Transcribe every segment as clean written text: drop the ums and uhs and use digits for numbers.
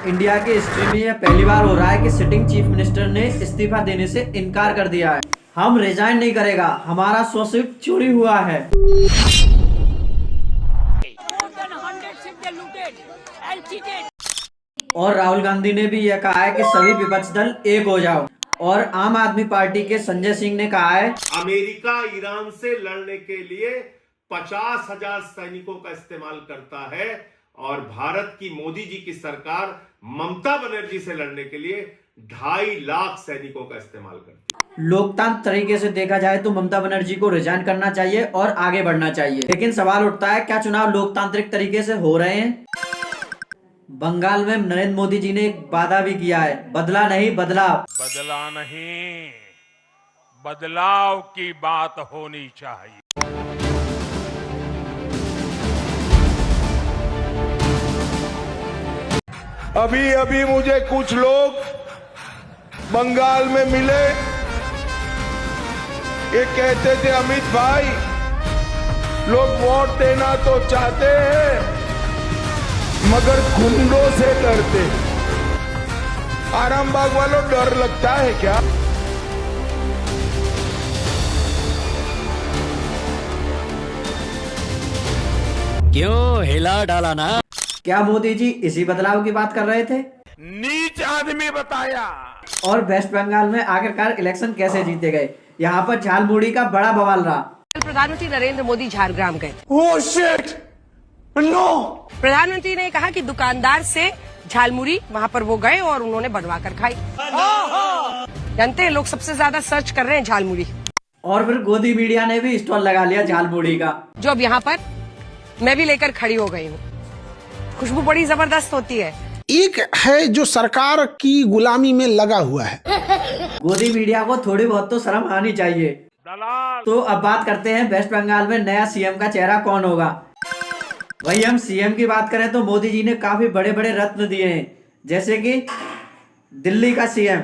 India की history में यह पहली बार हो रहा है कि सिटिंग चीफ मिनिस्टर ने इस्तीफा देने से इनकार कर दिया है। हम रिजाइन नहीं करेगा, हमारा स्वशिप चोरी हुआ है। और राहुल गांधी ने भी यह कहा है कि सभी विपक्षी दल एक हो जाओ। और आम आदमी पार्टी के संजय सिंह ने कहा है, अमेरिका ईरान से लड़ने के लिए 50,000 सैनिकों का इस्तेमाल करता है और भारत की मोदी जी की सरकार ममता बनर्जी से लड़ने के लिए 2.5 लाख सैनिकों का इस्तेमाल करती है। लोकतांत्रिक तरीके से देखा जाए तो ममता बनर्जी को रिजाइन करना चाहिए और आगे बढ़ना चाहिए। लेकिन सवाल उठता है, क्या चुनाव लोकतांत्रिक तरीके से हो रहे हैं? बंगाल में नरेंद्र मोदी जी ने एक वादा भी किया है, बदला नहीं बदलाव। बदला नहीं, बदलाव की बात होनी चाहिए। अभी अभी मुझे कुछ लोग बंगाल में मिले, ये कहते थे अमित भाई लोग वोट देना तो चाहते हैं मगर गुंडों से डरते। आरामबाग वालों डर लगता है क्या? क्यों हिला डाला ना? क्या मोदी जी इसी बदलाव की बात कर रहे थे? नीच आदमी बताया। और वेस्ट बंगाल में आखिरकार इलेक्शन कैसे जीते गए? यहाँ पर झालमुड़ी का बड़ा बवाल रहा। प्रधानमंत्री नरेंद्र मोदी झारग्राम गए। Oh shit! No! प्रधानमंत्री ने कहा कि दुकानदार से झालमुड़ी वहाँ पर वो गए और उन्होंने बनवा कर खाई। जानते हैं लोग सबसे ज्यादा सर्च कर रहे हैं झालमुड़ी। और फिर गोदी मीडिया ने भी स्टॉल लगा लिया झालमुड़ी का, जो अब यहाँ पर मैं भी लेकर खड़ी हो गई हूँ। खुशबू बड़ी जबरदस्त होती है। एक है जो सरकार की गुलामी में लगा हुआ है। गोदी मीडिया को थोड़ी बहुत तो शर्म आनी चाहिए। तो अब बात करते हैं वेस्ट बंगाल में नया सीएम का चेहरा कौन होगा। वही हम सीएम की बात करें तो मोदी जी ने काफी बड़े बड़े रत्न दिए हैं, जैसे कि दिल्ली का सीएम।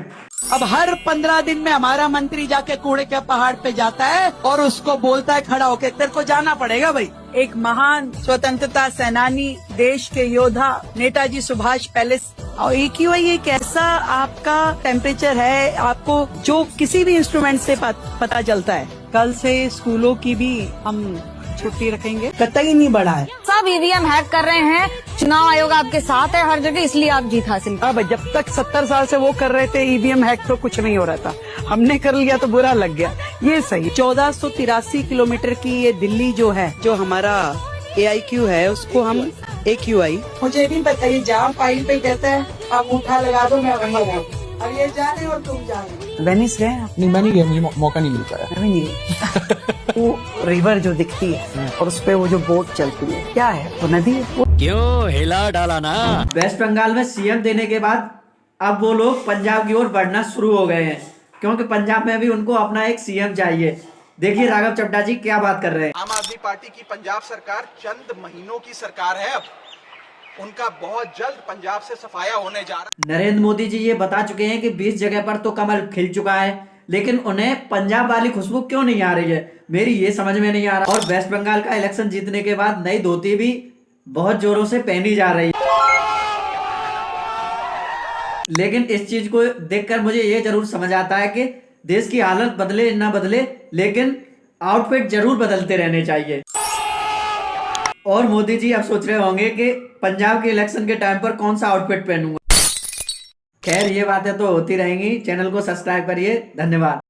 अब हर 15 दिन में हमारा मंत्री जाके कूड़े के पहाड़ पे जाता है और उसको बोलता है खड़ा होके, तेरे को जाना पड़ेगा भाई। एक महान स्वतंत्रता सेनानी, देश के योद्धा नेताजी सुभाष पैलेस और AQI एक ऐसा आपका टेम्परेचर है, आपको जो किसी भी इंस्ट्रूमेंट से पता चलता है। कल से स्कूलों की भी हम छुट्टी रखेंगे, कतई नहीं बढ़ा है। सब ईवीएम हैक कर रहे हैं, चुनाव आयोग आपके साथ है हर जगह, इसलिए आप जीत हासिल। अब जब तक 70 साल से वो कर रहे थे ईवीएम हैक तो कुछ नहीं हो रहा था, हमने कर लिया तो बुरा लग गया। ये सही 1483 किलोमीटर की ये दिल्ली जो है, जो हमारा AIQ है उसको हम AQI। मुझे भी बताइए, जहाँ फाइल पे कहता है आप उठा लगा दो, मैं वहीं रहूँ। अब ये जाने और तुम जाने। वेनिस गए? नहीं, मैं नहीं गया, मुझे मौका नहीं मिल पाया। मैं नहीं गई। वो रिवर जो दिखती है और उस पे वो जो बोट चलती है, क्या है वो नदी है। क्यों हिला डाला ना? वेस्ट बंगाल में सीएम देने के बाद अब वो लोग पंजाब की ओर बढ़ना शुरू हो गए हैं, क्योंकि पंजाब में भी उनको अपना एक सीएम चाहिए। देखिए राघव चड्ढा जी क्या बात कर रहे हैं। आम आदमी पार्टी की पंजाब सरकार चंद महीनों की सरकार है, अब उनका बहुत जल्द पंजाब से सफाया होने जा रहा है। नरेंद्र मोदी जी ये बता चुके हैं कि 20 जगह पर तो कमल खिल चुका है, लेकिन उन्हें पंजाब वाली खुशबू क्यों नहीं आ रही है, मेरी ये समझ में नहीं आ रहा। और वेस्ट बंगाल का इलेक्शन जीतने के बाद नई धोती भी बहुत जोरों से पहनी जा रही है। लेकिन इस चीज को देखकर मुझे ये जरूर समझ आता है कि देश की हालत बदले ना बदले, लेकिन आउटफिट जरूर बदलते रहने चाहिए। और मोदी जी अब सोच रहे होंगे कि पंजाब के इलेक्शन के टाइम पर कौन सा आउटफिट पहनूंगा। खैर ये बातें तो होती रहेंगी। चैनल को सब्सक्राइब करिए। धन्यवाद।